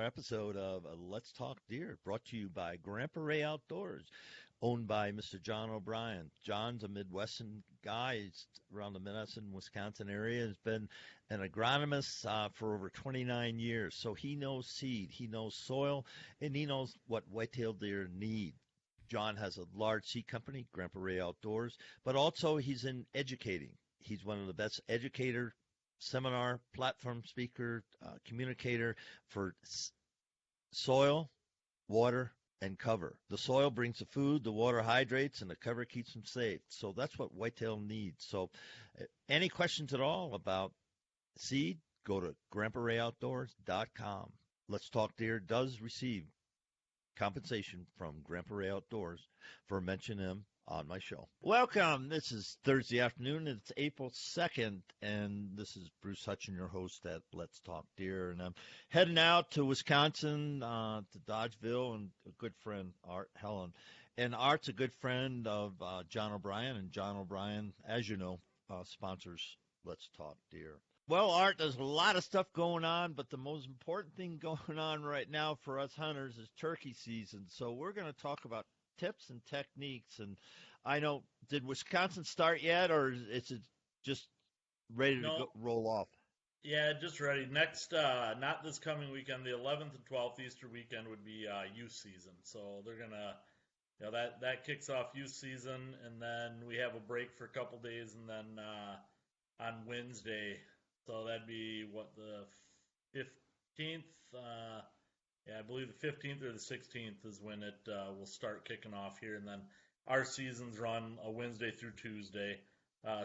episode of Let's Talk Deer, brought to you by Grandpa Ray Outdoors, owned by Mr. John O'Brien. John's a Midwestern guy. He's around the Madison, Wisconsin area. He's been an agronomist for over 29 years. So he knows seed, he knows soil, and he knows what white-tailed deer need. John has a large seed company, Grandpa Ray Outdoors, but also he's in educating. He's one of the best educator, seminar, platform speaker, communicator for soil, water, and cover. The soil brings the food, the water hydrates, and the cover keeps them safe. So that's what whitetail needs. So any questions at all about seed, go to grandparrayoutdoors.com. Let's Talk Deer does receive compensation from Grandpa Ray Outdoors for mentioning him on my show. Welcome. This is Thursday afternoon. It's April 2nd, and this is Bruce Hutchin, your host at Let's Talk Deer. And I'm heading out to Wisconsin, to Dodgeville, and a good friend, Art Helin. And Art's a good friend of John O'Brien, and John O'Brien, as you know, sponsors Let's Talk Deer. Well, Art, there's a lot of stuff going on, but the most important thing going on right now for us hunters is turkey season. So we're going to talk about tips and techniques. And I know, did Wisconsin start yet, or is it just ready to roll off? Yeah, just ready. Next, not this coming weekend, the 11th and 12th, Easter weekend would be youth season. So they're going to, that kicks off youth season, and then we have a break for a couple days, and then on Wednesday, so that'd be the 15th, I believe the 15th or the 16th is when it will start kicking off here. And then our seasons run a Wednesday through Tuesday,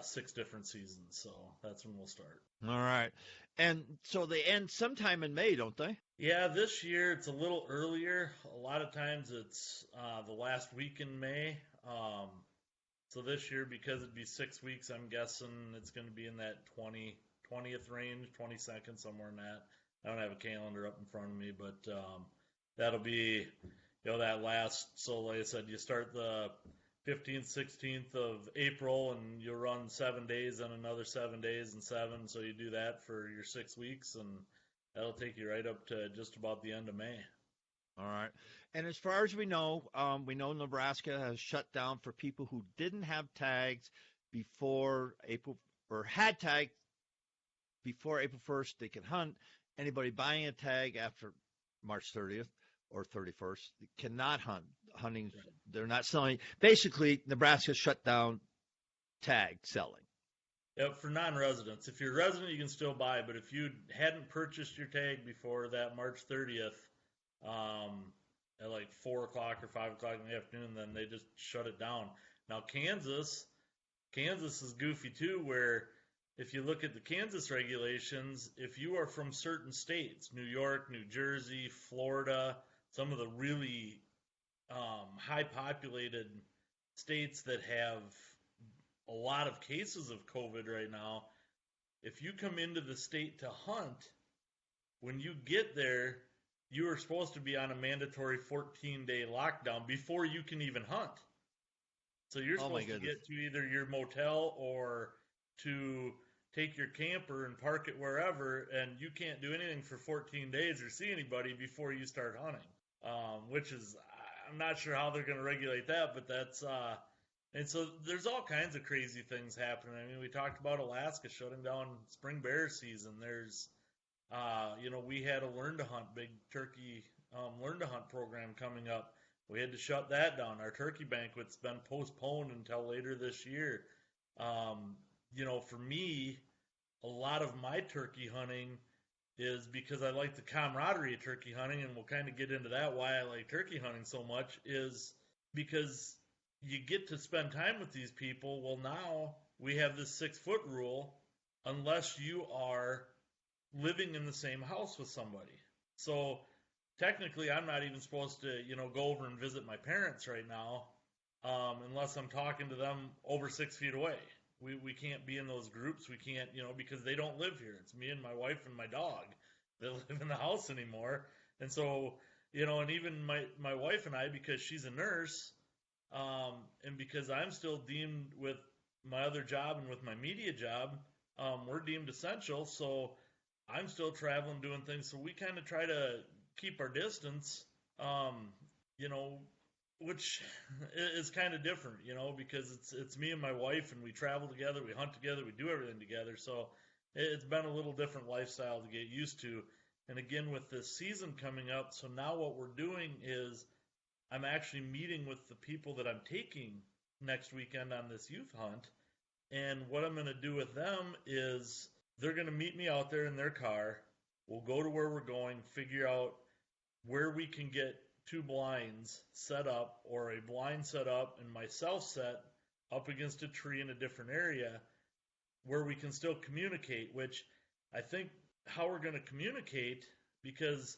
6 different seasons. So that's when we'll start. All right. And so they end sometime in May, don't they? Yeah, this year it's a little earlier. A lot of times it's the last week in May. So this year, because it'd be 6 weeks, I'm guessing it's going to be in that 20th range, 22nd, somewhere in that. I don't have a calendar up in front of me, but that'll be, that last. So like I said, you start the 15th, 16th of April, and you'll run 7 days and another 7 days and 7. So you do that for your 6 weeks, and that'll take you right up to just about the end of May. All right. And as far as we know Nebraska has shut down for people who didn't have tags before April, or had tags before April 1st. They can hunt. Anybody buying a tag after March 30th or 31st cannot hunt. They're not selling. Basically, Nebraska shut down tag selling. Yep, for non-residents. If you're a resident, you can still buy, but if you hadn't purchased your tag before that March 30th, at like 4 o'clock or 5 o'clock in the afternoon, then they just shut it down. Now, Kansas is goofy too, where if you look at the Kansas regulations, if you are from certain states, New York, New Jersey, Florida, some of the really high-populated states that have a lot of cases of COVID right now, if you come into the state to hunt, when you get there, you are supposed to be on a mandatory 14-day lockdown before you can even hunt. So you're supposed to get to either your motel or to take your camper and park it wherever, and you can't do anything for 14 days or see anybody before you start hunting, which is, I'm not sure how they're going to regulate that, but that's, and so there's all kinds of crazy things happening. I mean, we talked about Alaska shutting down spring bear season. There's, we had a Learn to Hunt, big turkey Learn to Hunt program coming up. We had to shut that down. Our turkey banquet's been postponed until later this year. For me, a lot of my turkey hunting is because I like the camaraderie of turkey hunting, and we'll kind of get into that, why I like turkey hunting so much, is because you get to spend time with these people. Well, now we have this 6-foot rule unless you are living in the same house with somebody. So technically, I'm not even supposed to, go over and visit my parents right now unless I'm talking to them over 6 feet away. We can't be in those groups. We can't, because they don't live here. It's me and my wife and my dog that live in the house anymore. And so, and even my wife and I, because she's a nurse, and because I'm still deemed with my other job and with my media job, we're deemed essential. So I'm still traveling, doing things. So we kind of try to keep our distance, you know, which is kind of different, you know, because it's me and my wife, and we travel together, we hunt together, we do everything together. So it's been a little different lifestyle to get used to. And again, with this season coming up, so now what we're doing is I'm actually meeting with the people that I'm taking next weekend on this youth hunt. And what I'm going to do with them is they're going to meet me out there in their car. We'll go to where we're going, figure out where we can get two blinds set up, or a blind set up and myself set up against a tree in a different area where we can still communicate, which I think how we're going to communicate, because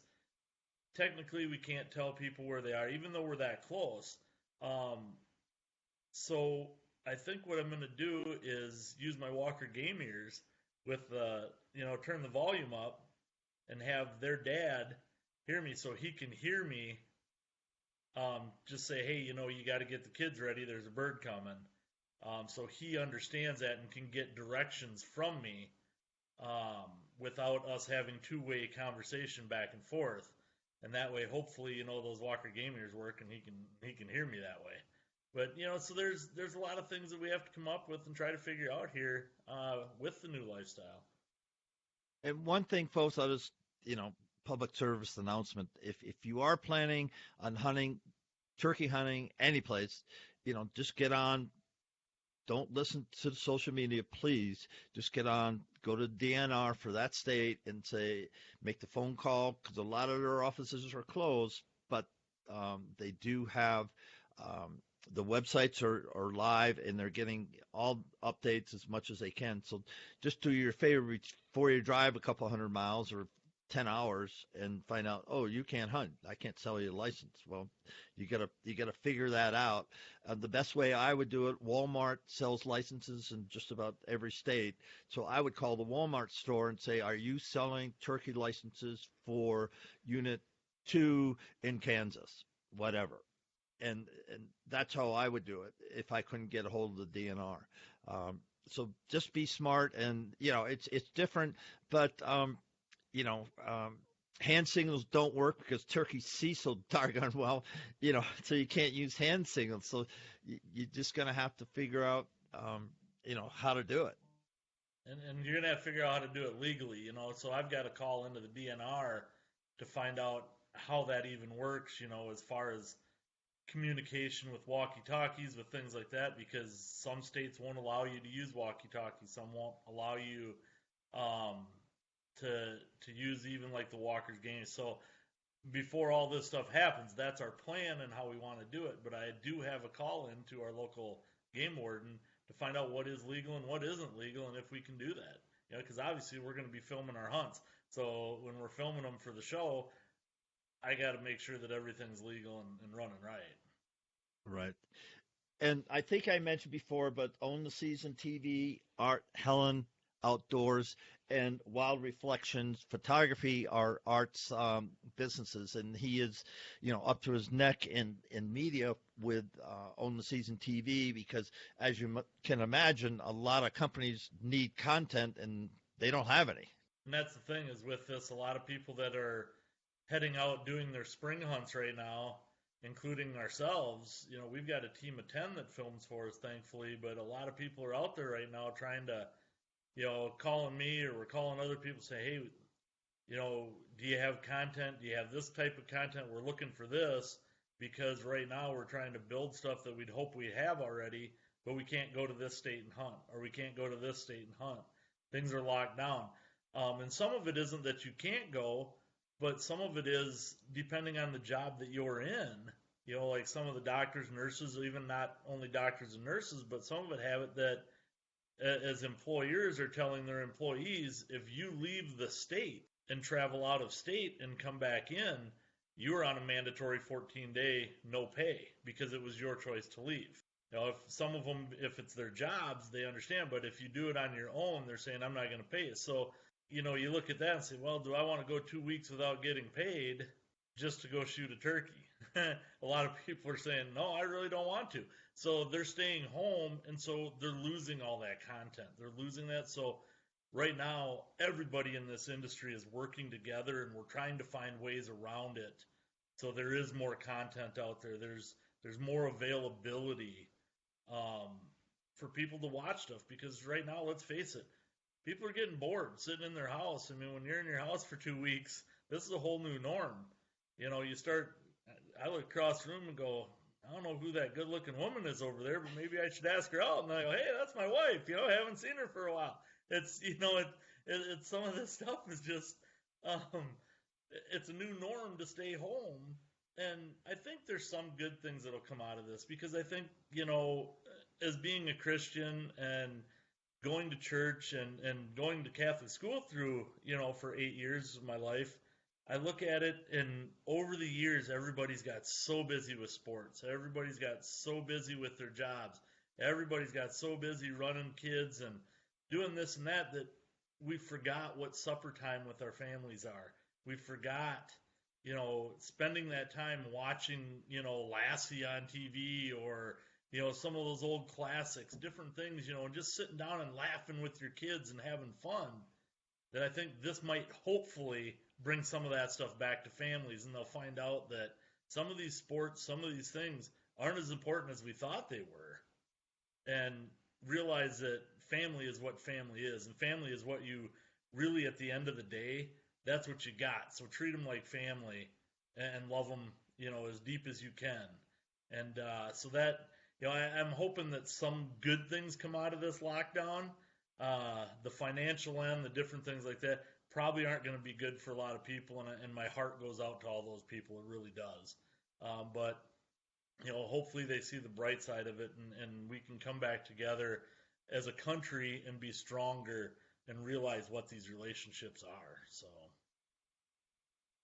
technically we can't tell people where they are, even though we're that close. So I think what I'm going to do is use my Walker game ears with the, turn the volume up and have their dad hear me so he can hear me. Just say, hey, you got to get the kids ready. There's a bird coming. So he understands that and can get directions from me without us having two-way conversation back and forth. And that way, hopefully, those Walker game ears work, and he can hear me that way. But so there's a lot of things that we have to come up with and try to figure out here with the new lifestyle. And one thing, folks, I'll just public service announcement: if you are planning on hunting, turkey hunting, any place, just get on. Don't listen to the social media, please. Just get on, go to DNR for that state and say, make the phone call, because a lot of their offices are closed, but they do have the websites are live, and they're getting all updates as much as they can. So just do your favor before you drive a couple hundred miles or 10 hours and find out, oh, you can't hunt. I can't sell you a license. Well, you gotta figure that out. The best way I would do it, Walmart sells licenses in just about every state. So I would call the Walmart store and say, are you selling turkey licenses for Unit 2 in Kansas? Whatever. And that's how I would do it if I couldn't get a hold of the DNR. So just be smart, and it's different, but hand signals don't work because turkeys see so doggone well, so you can't use hand signals. So you're just going to have to figure out, how to do it. And you're going to have to figure out how to do it legally, So I've got to call into the DNR to find out how that even works, as far as communication with walkie-talkies, with things like that, because some states won't allow you to use walkie-talkies. Some won't allow you to use even like the Walker's game. So before all this stuff happens, that's our plan and how we want to do it. But I do have a call in to our local game warden to find out what is legal and what isn't legal, and if we can do that. Because obviously we're going to be filming our hunts. So when we're filming them for the show, I got to make sure that everything's legal and running right. Right. And I think I mentioned before, but Own the Season TV, Art Helin Outdoors, and Wild Reflections Photography are Art's businesses. And he is, up to his neck in media with Own the Season TV, because as you can imagine, a lot of companies need content and they don't have any. And that's the thing is with this, a lot of people that are heading out doing their spring hunts right now, including ourselves, we've got a team of 10 that films for us, thankfully, but a lot of people are out there right now trying to, calling me, or we're calling other people, say, hey, do you have content? Do you have this type of content? We're looking for this, because right now we're trying to build stuff that we'd hope we have already, but we can't go to this state and hunt, or we can't go to this state and hunt. Things are locked down. And some of it isn't that you can't go, but some of it is depending on the job that you're in. Like some of the doctors, nurses, even not only doctors and nurses, but some of it have it that as employers are telling their employees, if you leave the state and travel out of state and come back in, you're on a mandatory 14-day no pay because it was your choice to leave. If some of them, if it's their jobs, they understand, but if you do it on your own, they're saying, I'm not going to pay you. So, you look at that and say, well, do I want to go 2 weeks without getting paid just to go shoot a turkey? A lot of people are saying, no, I really don't want to. So they're staying home, and so they're losing all that content. They're losing that. So right now everybody in this industry is working together, and we're trying to find ways around it. So there is more content out there. There's more availability um, for people to watch stuff, because right now, let's face it, people are getting bored sitting in their house. I mean, when you're in your house for 2 weeks, this is a whole new norm. You start. I look across the room and go, I don't know who that good-looking woman is over there, but maybe I should ask her out. And I go, hey, that's my wife. I haven't seen her for a while. It's some of this stuff is just, um, it's a new norm to stay home. And I think there's some good things that'll come out of this, because I think, as being a Christian and going to church and going to Catholic school through, for 8 years of my life, I look at it, and over the years, everybody's got so busy with sports. Everybody's got so busy with their jobs. Everybody's got so busy running kids and doing this and that we forgot what supper time with our families are. We forgot, spending that time watching, Lassie on TV, or, some of those old classics, different things, and just sitting down and laughing with your kids and having fun. That I think this might hopefully bring some of that stuff back to families, and they'll find out that some of these sports, some of these things aren't as important as we thought they were, and realize that family is what family is, and family is what you really, at the end of the day, that's what you got. So treat them like family and love them, as deep as you can. And so that, I'm hoping that some good things come out of this lockdown. The financial end, the different things like that, probably aren't going to be good for a lot of people, and my heart goes out to all those people. It really does. But hopefully they see the bright side of it, and we can come back together as a country and be stronger and realize what these relationships are. So,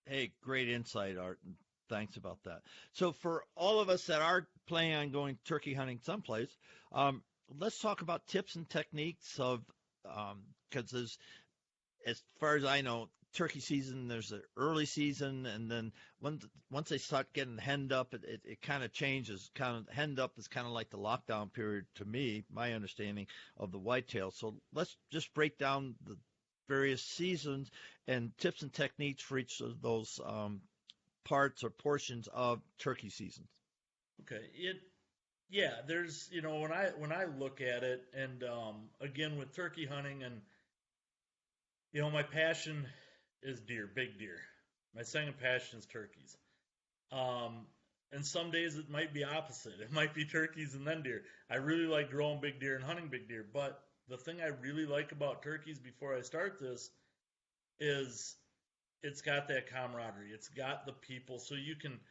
Hey, great insight, Art. And thanks about that. So, for all of us that are planning on going turkey hunting someplace, let's talk about tips and techniques of, because as far as I know, turkey season, there's an early season, and then once they start getting henned up, it kind of changes. Kind of henned up is kind of like the lockdown period to me, my understanding of the whitetail. So let's just break down the various seasons and tips and techniques for each of those parts or portions of turkey seasons. okay, yeah, there's, when I look at it, and again with turkey hunting, and my passion is deer, big deer. My second passion is turkeys. And some days it might be opposite. It might be turkeys and then deer. I really like growing big deer and hunting big deer. But the thing I really like about turkeys before I start this is it's got that camaraderie. It's got the people. So you can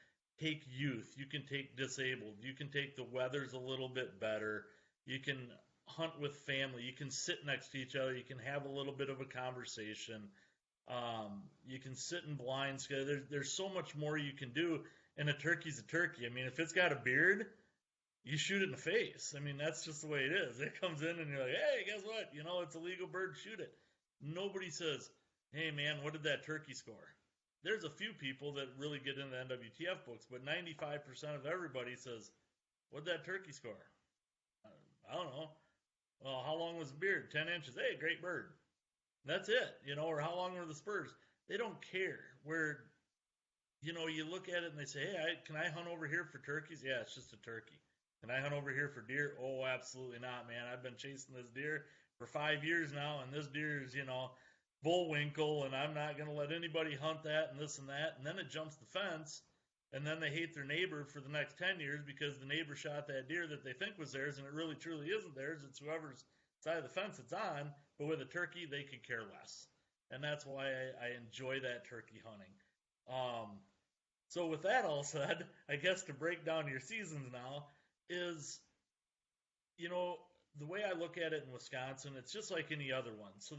take youth. You can take disabled. You can take the weather's a little bit better. You can hunt with family. You can sit next to each other. You can have a little bit of a conversation. You can sit in blinds together. There's so much more you can do. And a turkey's a turkey. I mean, if it's got a beard, you shoot it in the face. I mean, that's just the way it is. It comes in and you're like, hey, guess what? It's a legal bird. Shoot it. Nobody says, hey, man, what did that turkey score? There's a few people that really get into the NWTF books, but 95% of everybody says, what did that turkey score? I don't know. Well, how long was the beard? 10 inches. Hey, great bird. That's it, or how long were the spurs? They don't care. Where, you look at it and they say, hey, can I hunt over here for turkeys? Yeah, it's just a turkey. Can I hunt over here for deer? Oh, absolutely not, man. I've been chasing this deer for 5 years now, and this deer is, bullwinkle, and I'm not going to let anybody hunt that and this and that. And then it jumps the fence, and then they hate their neighbor for the next 10 years because the neighbor shot that deer that they think was theirs, and it really truly isn't theirs. It's whoever's side of the fence it's on. But with a turkey, they could care less. And that's why I enjoy that turkey hunting. So with that all said, I guess to break down your seasons now is, the way I look at it in Wisconsin, it's just like any other one. So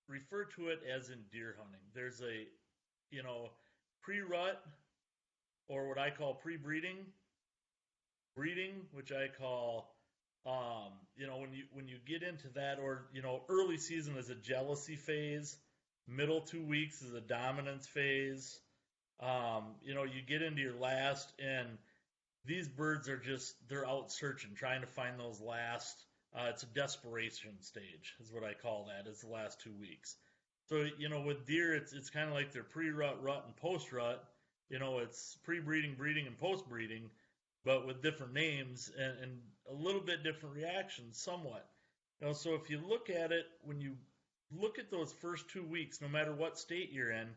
refer to it as in deer hunting. There's a, pre-rut, or what I call pre-breeding, breeding, which I call, when you get into that, or, early season is a jealousy phase, middle 2 weeks is a dominance phase. You get into your last, and these birds are they're out searching, trying to find those last It's a desperation stage, is what I call that. It's the last 2 weeks. So with deer, it's kind of like their pre-rut, rut, and post-rut. It's pre-breeding, breeding, and post-breeding, but with different names and a little bit different reactions, somewhat. So if you look at it, when you look at those first 2 weeks, no matter what state you're in,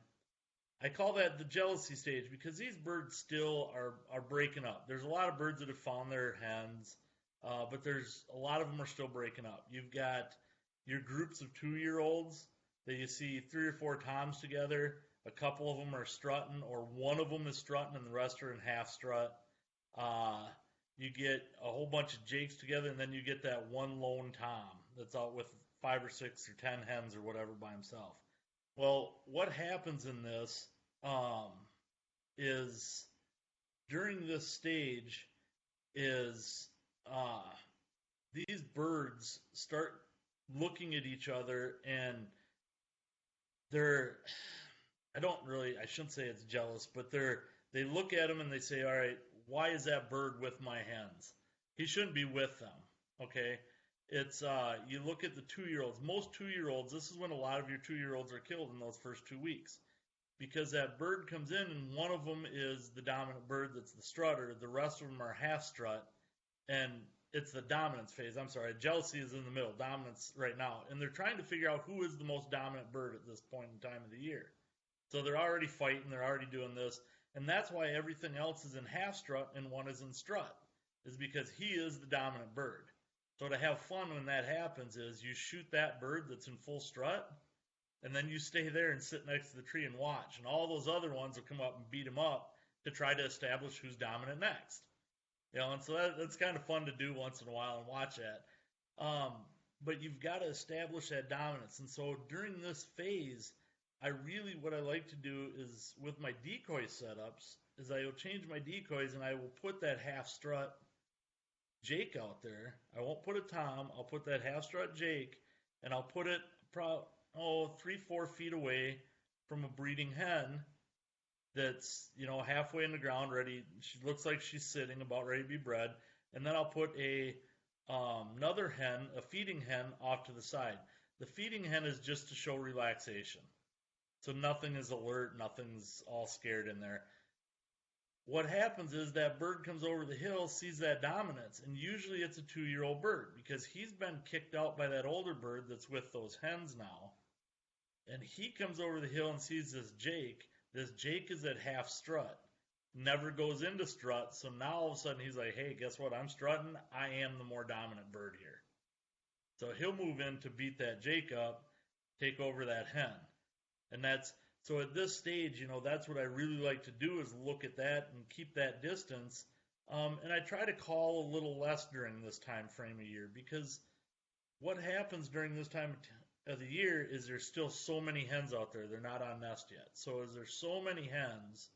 I call that the jealousy stage because these birds still are breaking up. There's a lot of birds that have found their hens, but there's a lot of them are still breaking up. You've got your groups of 2-year-olds that you see 3 or 4 toms together. A couple of them are strutting, or one of them is strutting and the rest are in half strut. You get a whole bunch of jakes together, and then you get that one lone tom that's out with 5 or 6 or 10 hens or whatever by himself. Well, what happens in this is during this stage is these birds start looking at each other, and I shouldn't say it's jealous, but they look at him and they say, all right, why is that bird with my hens? He shouldn't be with them, okay? It's you look at the 2-year-olds. Most 2-year-olds, this is when a lot of your 2-year-olds are killed in those first 2 weeks, because that bird comes in and one of them is the dominant bird that's the strutter. The rest of them are half strut, and it's the dominance phase. I'm sorry, jealousy is in the middle, dominance right now, and they're trying to figure out who is the most dominant bird at this point in time of the year. So they're already fighting, they're already doing this, and that's why everything else is in half strut and one is in strut, is because he is the dominant bird. So to have fun when that happens is you shoot that bird that's in full strut, and then you stay there and sit next to the tree and watch, and all those other ones will come up and beat him up to try to establish who's dominant next. And so that's kind of fun to do once in a while and watch that. But you've got to establish that dominance. And so during this phase, what I like to do is with my decoy setups is I will change my decoys and I will put that half strut jake out there. I won't put a tom. I'll put that half strut jake, and I'll put it 3-4 feet away from a breeding hen that's halfway in the ground, ready. She looks like she's sitting, about ready to be bred. And then I'll put another hen, a feeding hen, off to the side. The feeding hen is just to show relaxation. So nothing is alert, nothing's all scared in there. What happens is that bird comes over the hill, sees that dominance, and usually it's a 2-year-old bird because he's been kicked out by that older bird that's with those hens now. And he comes over the hill and sees this jake. This jake is at half strut, never goes into strut, so now all of a sudden he's like, hey, guess what? I'm strutting. I am the more dominant bird here. So he'll move in to beat that jake up, take over that hen. And so at this stage, that's what I really like to do is look at that and keep that distance. And I try to call a little less during this time frame of year, because what happens during this time of the year is there's still so many hens out there. They're not on nest yet. So as there's so many hens,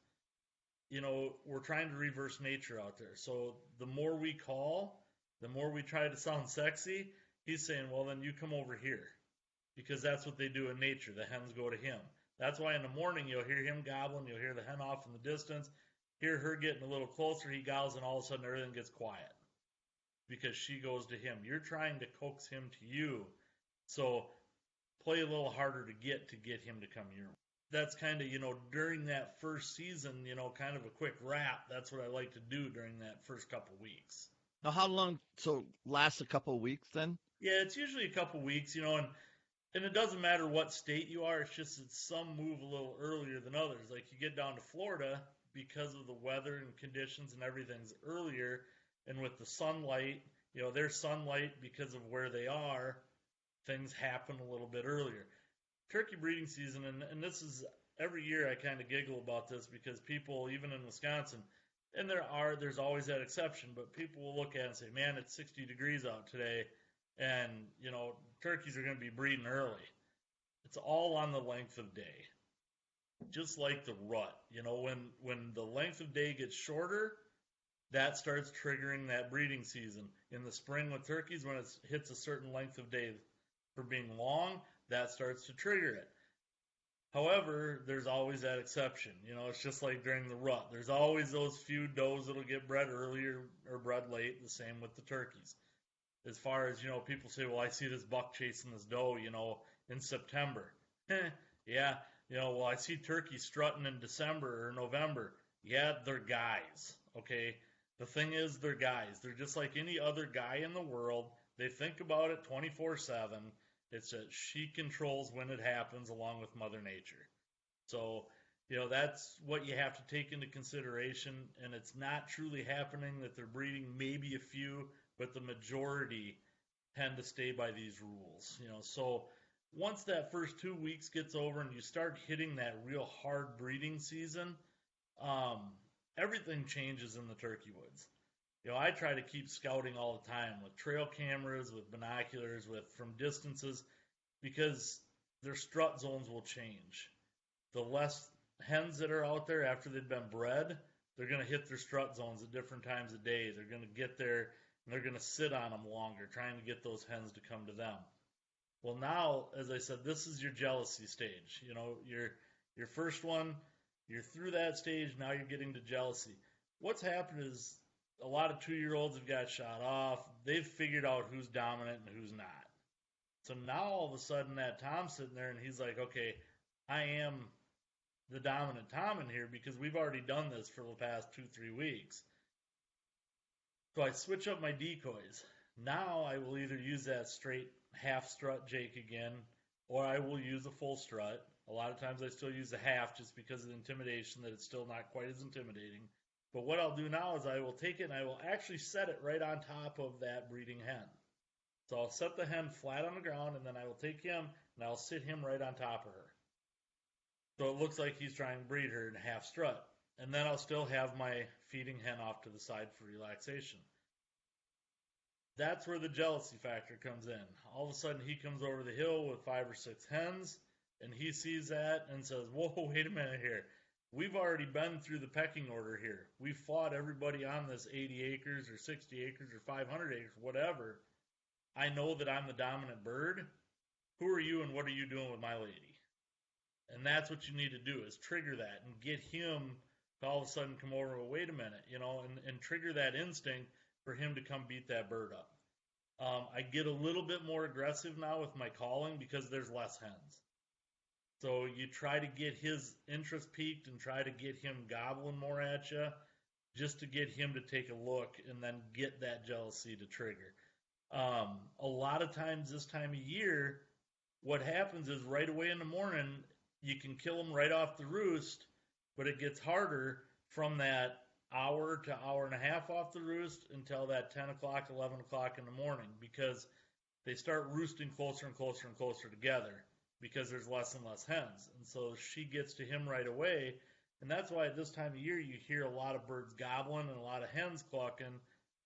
we're trying to reverse nature out there. So the more we call, the more we try to sound sexy, he's saying, well, then you come over here, because that's what they do in nature. The hens go to him. That's why in the morning you'll hear him gobbling, you'll hear the hen off in the distance, hear her getting a little closer, he gobbles, and all of a sudden everything gets quiet because she goes to him. You're trying to coax him to you. So play a little harder to get him to come your way. That's kind of, during that first season, kind of a quick wrap. That's what I like to do during that first couple weeks. Now, how long? So lasts a couple of weeks then? Yeah, it's usually a couple weeks, and it doesn't matter what state you are. It's just that some move a little earlier than others. Like you get down to Florida, because of the weather and conditions and everything's earlier, and with the sunlight, their sunlight, because of where they are, things happen a little bit earlier. Turkey breeding season, and this is every year I kind of giggle about this because people, even in Wisconsin, and there's always that exception, but people will look at it and say, man, it's 60 degrees out today, and turkeys are going to be breeding early. It's all on the length of day, just like the rut. When the length of day gets shorter, that starts triggering that breeding season. In the spring with turkeys, when it hits a certain length of day for being long, that starts to trigger it. However, there's always that exception. It's just like during the rut. There's always those few does that'll get bred earlier or bred late, the same with the turkeys. as far as, people say, well, I see this buck chasing this doe, in September. Yeah, well, I see turkeys strutting in December or November. Yeah, they're guys, okay? The thing is, they're guys. They're just like any other guy in the world. They think about it 24/7. It's that she controls when it happens along with Mother Nature. So, that's what you have to take into consideration. And it's not truly happening that they're breeding, maybe a few, but the majority tend to stay by these rules. So once that first 2 weeks gets over and you start hitting that real hard breeding season, um, everything changes in the turkey woods. I try to keep scouting all the time with trail cameras, with binoculars, with from distances, because their strut zones will change. The less hens that are out there after they've been bred, they're going to hit their strut zones at different times of day. They're going to get there and they're going to sit on them longer, trying to get those hens to come to them. Well, now, as I said, this is your jealousy stage. Your first one, you're through that stage. Now you're getting to jealousy. What's happened is a lot of 2-year-olds have got shot off. They've figured out who's dominant and who's not. So now all of a sudden that Tom's sitting there and he's like, okay, I am the dominant Tom in here because we've already done this for the past 2-3 weeks. So I switch up my decoys. Now I will either use that straight half strut Jake again, or I will use a full strut. A lot of times I still use a half just because of the intimidation, that it's still not quite as intimidating. But what I'll do now is I will take it and I will actually set it right on top of that breeding hen. So I'll set the hen flat on the ground, and then I will take him and I'll sit him right on top of her. So it looks like he's trying to breed her in half strut. And then I'll still have my feeding hen off to the side for relaxation. That's where the jealousy factor comes in. All of a sudden he comes over the hill with 5 or 6 hens, and he sees that and says, whoa, wait a minute here. We've already been through the pecking order here. We've fought everybody on this 80 acres or 60 acres or 500 acres, whatever. I know that I'm the dominant bird. Who are you and what are you doing with my lady? And that's what you need to do, is trigger that and get him to all of a sudden come over, well, wait a minute, and trigger that instinct for him to come beat that bird up. I get a little bit more aggressive now with my calling because there's less hens. So you try to get his interest peaked and try to get him gobbling more at you just to get him to take a look and then get that jealousy to trigger. A lot of times this time of year, what happens is right away in the morning, you can kill them right off the roost, but it gets harder from that hour to hour and a half off the roost until that 10 o'clock, 11 o'clock in the morning, because they start roosting closer and closer and closer together because there's less and less hens. And so she gets to him right away. And that's why at this time of year, you hear a lot of birds gobbling and a lot of hens clucking.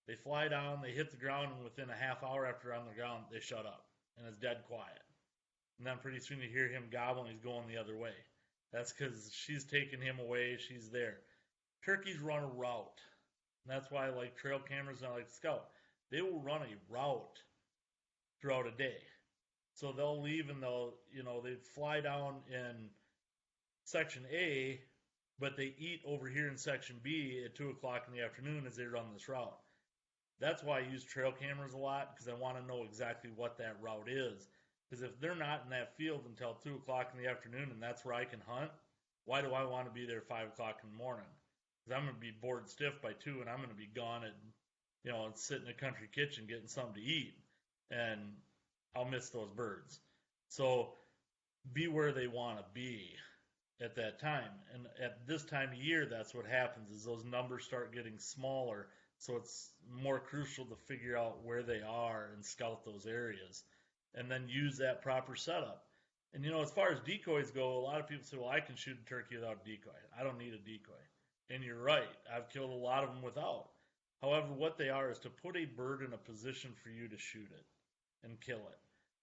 They fly down, they hit the ground, and within a half hour after they're on the ground, they shut up and it's dead quiet. And then pretty soon you hear him gobbling, he's going the other way. That's because she's taking him away, she's there. Turkeys run a route. And that's why I like trail cameras and I like Scout. They will run a route throughout a day. So they'll leave and they fly down in section A, but they eat over here in section B at 2 o'clock in the afternoon as they run this route. That's why I use trail cameras a lot, because I want to know exactly what that route is. Because if they're not in that field until 2 o'clock in the afternoon and that's where I can hunt, why do I want to be there 5 o'clock in the morning? Because I'm going to be bored stiff by 2 and I'm going to be gone and sit in a country kitchen getting something to eat. And I'll miss those birds. So be where they want to be at that time. And at this time of year, that's what happens, is those numbers start getting smaller. So it's more crucial to figure out where they are and scout those areas and then use that proper setup. And, as far as decoys go, a lot of people say, well, I can shoot a turkey without a decoy. I don't need a decoy. And you're right. I've killed a lot of them without. However, what they are is to put a bird in a position for you to shoot it and kill it.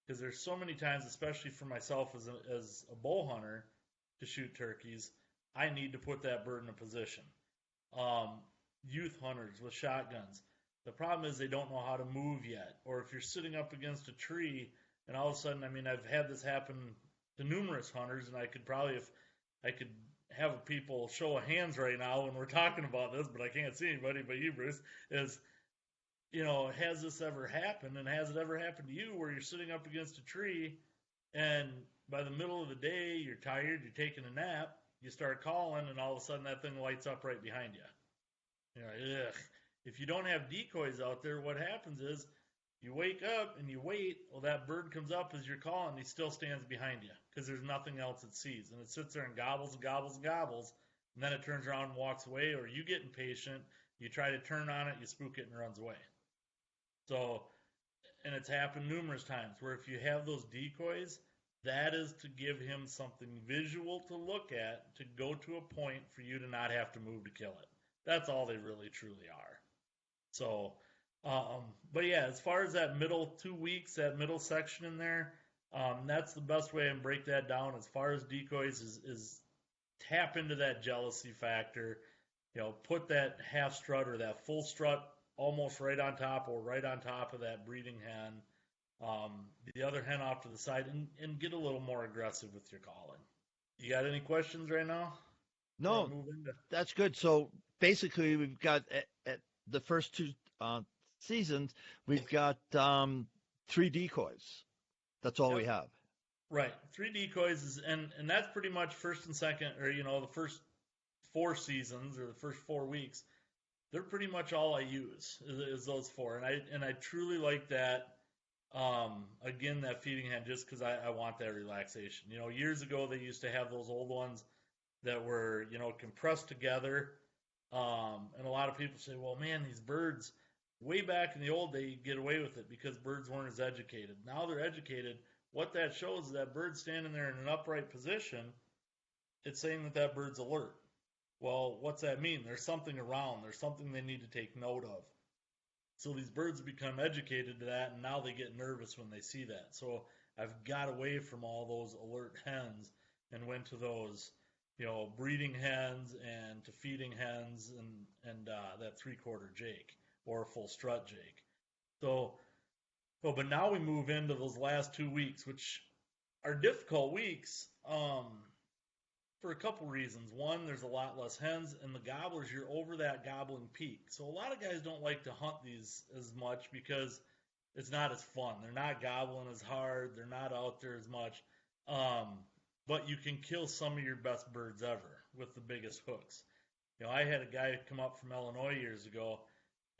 Because there's so many times, especially for myself as a bow hunter, to shoot turkeys, I need to put that bird in a position. Youth hunters with shotguns, the problem is they don't know how to move yet. Or if you're sitting up against a tree and all of a sudden, I've had this happen to numerous hunters, and I could probably, if I could have people show of hands right now when we're talking about this, but I can't see anybody but you, Bruce, is has this ever happened, and has it ever happened to you where you're sitting up against a tree and by the middle of the day you're tired, you're taking a nap, you start calling, and all of a sudden that thing lights up right behind you. You're like, ugh. If you don't have decoys out there, what happens is you wake up and you wait. Well, that bird comes up as you're calling. He still stands behind you because there's nothing else it sees. And it sits there and gobbles and gobbles and gobbles. And then it turns around and walks away, or you get impatient. You try to turn on it, you spook it, and it runs away. So, and it's happened numerous times where if you have those decoys, that is to give him something visual to look at to go to a point for you to not have to move to kill it. That's all they really truly are. So, but yeah, as far as that middle 2 weeks, that middle section in there, that's the best way to break that down. As far as decoys is tap into that jealousy factor. Put that half strut or that full strut almost right on top or right on top of that breeding hen. The other hen off to the side, and get a little more aggressive with your calling. You got any questions right now? No, that's good. So basically, we've got at the first two seasons, we've got 3 decoys. That's all we have. Right, 3 decoys and that's pretty much first and second, or the first 4 seasons or the first 4 weeks. They're pretty much all I use is those 4, and I truly like that. Again, that feeding hen, just because I want that relaxation. Years ago they used to have those old ones that were compressed together, and a lot of people say, well, man, these birds way back in the old day, you get away with it because birds weren't as educated. Now they're educated. What that shows is that bird standing there in an upright position, it's saying that bird's alert. Well, what's that mean? There's something around. There's something they need to take note of. So these birds become educated to that, and now they get nervous when they see that. So I've got away from all those alert hens and went to those, breeding hens and to feeding hens and that 3/4 Jake or full strut Jake. So, but now we move into those last 2 weeks, which are difficult weeks for a couple reasons. One, there's a lot less hens, and the gobblers, you're over that gobbling peak. So a lot of guys don't like to hunt these as much because it's not as fun. They're not gobbling as hard. They're not out there as much. But you can kill some of your best birds ever with the biggest hooks. I had a guy come up from Illinois years ago,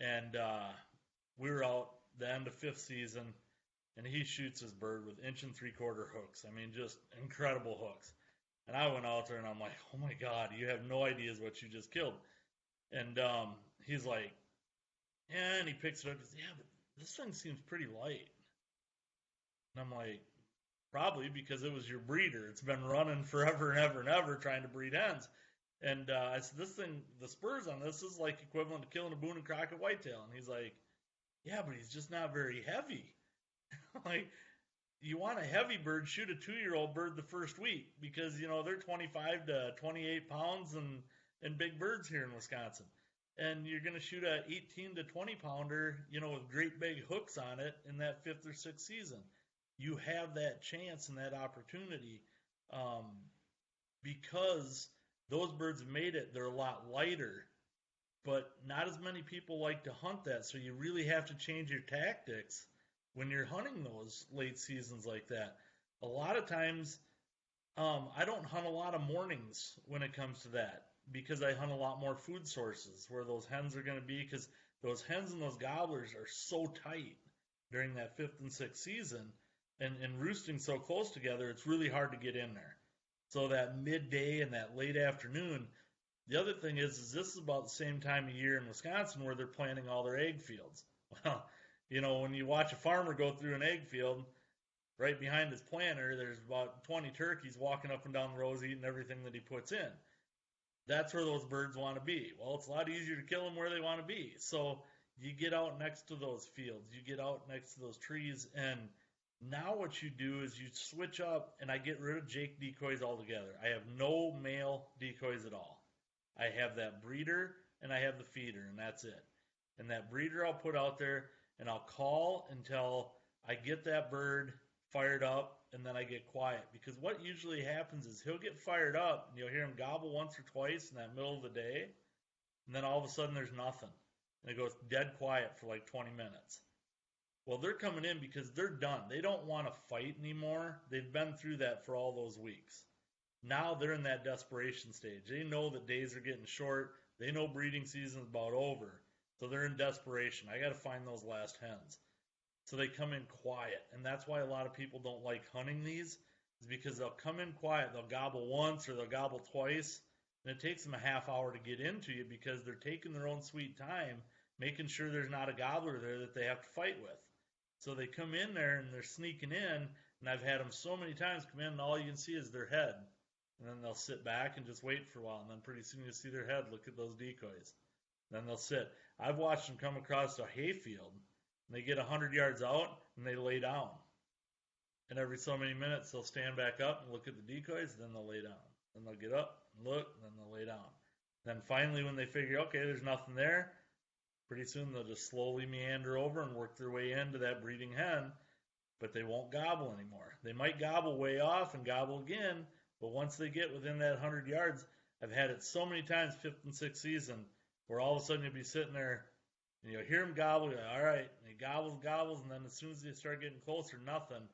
and we were out the end of 5th season, and he shoots his bird with 1 3/4 hooks. I mean, just incredible hooks. And I went out there, and I'm like, oh, my God, you have no idea what you just killed. And he's like, yeah, and he picks it up and says, yeah, but this thing seems pretty light. And I'm like, probably because it was your breeder. It's been running forever and ever and ever trying to breed hens. And I said, this thing, the spurs on this is like equivalent to killing a Boone and Crockett whitetail. And he's like, yeah, but he's just not very heavy. Like, you want a heavy bird, shoot a 2-year-old bird the first week because, they're 25 to 28 pounds and big birds here in Wisconsin. And you're going to shoot a 18 to 20 pounder, with great big hooks on it in that 5th or 6th season. You have that chance and that opportunity because those birds have made it. They're a lot lighter, but not as many people like to hunt that. So you really have to change your tactics when you're hunting those late seasons like that. A lot of times, I don't hunt a lot of mornings when it comes to that because I hunt a lot more food sources where those hens are going to be, because those hens and those gobblers are so tight during that 5th and 6th season and roosting so close together, it's really hard to get in there. So that midday and that late afternoon. The other thing is this is about the same time of year in Wisconsin where they're planting all their egg fields. Well, when you watch a farmer go through an egg field, right behind his planter, there's about 20 turkeys walking up and down the rows eating everything that he puts in. That's where those birds want to be. Well, it's a lot easier to kill them where they want to be. So you get out next to those fields, you get out next to those trees, and now what you do is you switch up, and I get rid of Jake decoys altogether. I have no male decoys at all. I have that breeder, and I have the feeder, and that's it. And that breeder I'll put out there, and I'll call until I get that bird fired up, and then I get quiet. Because what usually happens is he'll get fired up, and you'll hear him gobble once or twice in that middle of the day, and then all of a sudden there's nothing. and it goes dead quiet for like 20 minutes. Well, they're coming in because they're done. They don't want to fight anymore. They've been through that for all those weeks. Now they're in that desperation stage. They know that days are getting short. They know breeding season's about over. So they're in desperation. I got to find those last hens. So they come in quiet. And that's why a lot of people don't like hunting these, is because they'll come in quiet. They'll gobble once or they'll gobble twice. And it takes them a half hour to get into you because they're taking their own sweet time, making sure there's not a gobbler there that they have to fight with. So they come in there and they're sneaking in, and I've had them so many times come in and all you can see is their head. And then they'll sit back and just wait for a while, and then pretty soon you see their head, look at those decoys. Then they'll sit. I've watched them come across a hayfield, and they get 100 yards out, and they lay down. And every so many minutes, they'll stand back up and look at the decoys, then they'll lay down. Then they'll get up and look, and then they'll lay down. Then finally, when they figure, okay, there's nothing there, pretty soon they'll just slowly meander over and work their way into that breeding hen, but they won't gobble anymore. They might gobble way off and gobble again, but once they get within that 100 yards, I've had it so many times, 5th and 6th season, where all of a sudden you'll be sitting there and you'll hear him gobble. You're like, all right, and he gobbles, and then as soon as you start getting closer, nothing.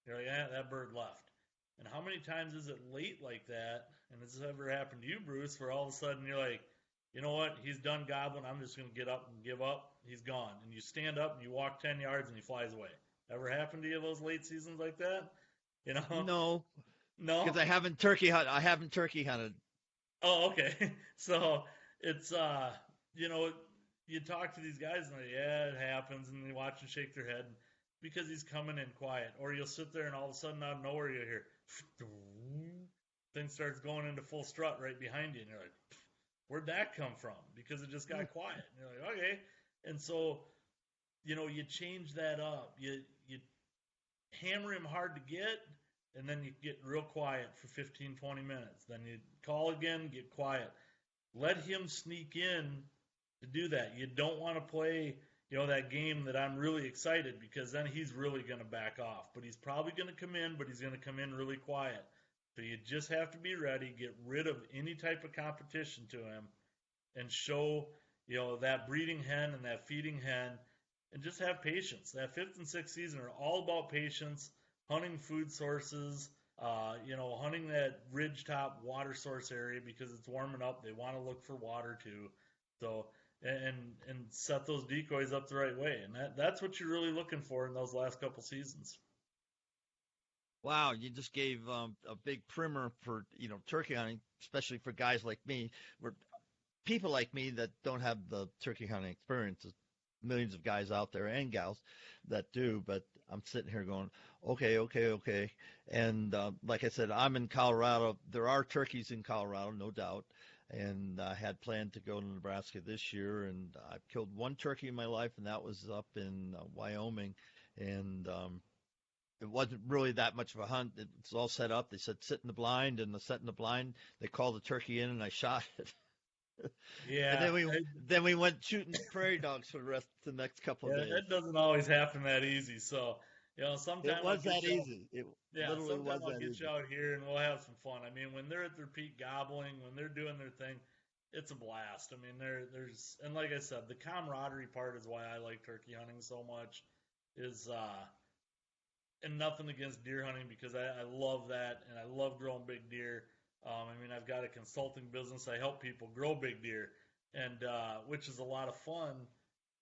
You're like, that bird left. And how many times is it late like that? And has this ever happened to you, Bruce, where all of a sudden you're like, you know what? He's done gobbling. I'm just going to get up and give up. He's gone. And you stand up and you walk 10 yards and he flies away. Ever happened to you those late seasons like that? You know? No, because I haven't turkey hunted. Oh, okay. So it's you talk to these guys and yeah, it happens, and you watch them shake their head because he's coming in quiet. Or you'll sit there and all of a sudden out of nowhere you'll hear thing starts going into full strut right behind you, and you're like, where'd that come from? Because it just got quiet. And you're like, okay. And so, you change that up. You hammer him hard to get, and then you get real quiet for 15, 20 minutes. Then you call again, get quiet. Let him sneak in to do that. You don't want to play, that game that I'm really excited, because then he's really going to back off. But he's probably going to come in, but he's going to come in really quiet. So you just have to be ready, get rid of any type of competition to him, and show, that breeding hen and that feeding hen, and just have patience. That 5th and 6th season are all about patience, hunting food sources, hunting that ridgetop water source area because it's warming up. They want to look for water too. So, and set those decoys up the right way. And that's what you're really looking for in those last couple seasons. Wow, you just gave a big primer for turkey hunting, especially for guys like me, where people like me that don't have the turkey hunting experience. Millions of guys out there and gals that do, but I'm sitting here going, okay. And like I said, I'm in Colorado. There are turkeys in Colorado, no doubt. And I had planned to go to Nebraska this year, and I've killed one turkey in my life, and that was up in Wyoming. And it wasn't really that much of a hunt. It's all set up. They said sit in the blind, and the set in the blind, they called the turkey in, and I shot it. Yeah. And then we went shooting prairie dogs for the next couple of days. It doesn't always happen that easy. So, sometimes it was that easy. Sometimes I'll get you out here and we'll have some fun. I mean, when they're at their peak gobbling, when they're doing their thing, it's a blast. I mean, there's and like I said, the camaraderie part is why I like turkey hunting so much. And nothing against deer hunting, because I love that, and I love growing big deer. I've got a consulting business. I help people grow big deer, and which is a lot of fun.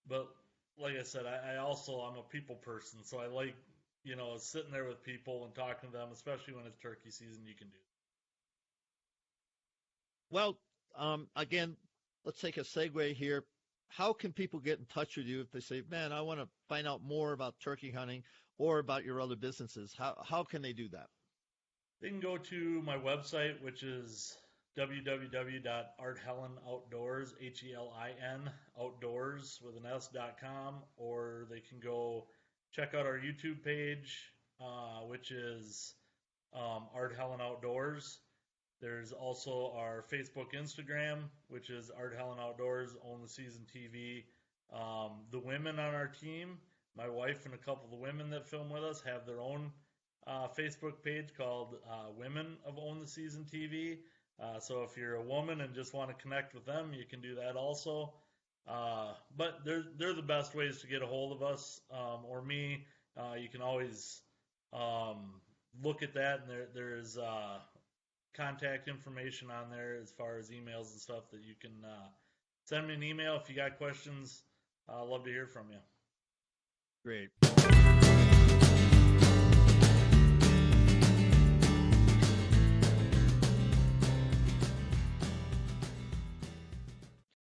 But like I said, I'm a people person, so I like, sitting there with people and talking to them, especially when it's turkey season. You can do. Well, again, let's take a segue here. How can people get in touch with you if they say, man, I want to find out more about turkey hunting or about your other businesses? How can they do that? They can go to my website, which is www.arthelinoutdoors, HELIN outdoors with an S.com, or they can go check out our YouTube page, which is Art Helin Outdoors. There's also our Facebook, Instagram, which is Art Helin Outdoors, Own the Season TV. The women on our team, my wife and a couple of the women that film with us, have their own Facebook page called Women of Own the Season TV. So if you're a woman and just want to connect with them, you can do that also. But they're the best ways to get a hold of us or me. You can always look at that, and there's contact information on there as far as emails and stuff that you can send me an email if you got questions. I'd love to hear from you. Great.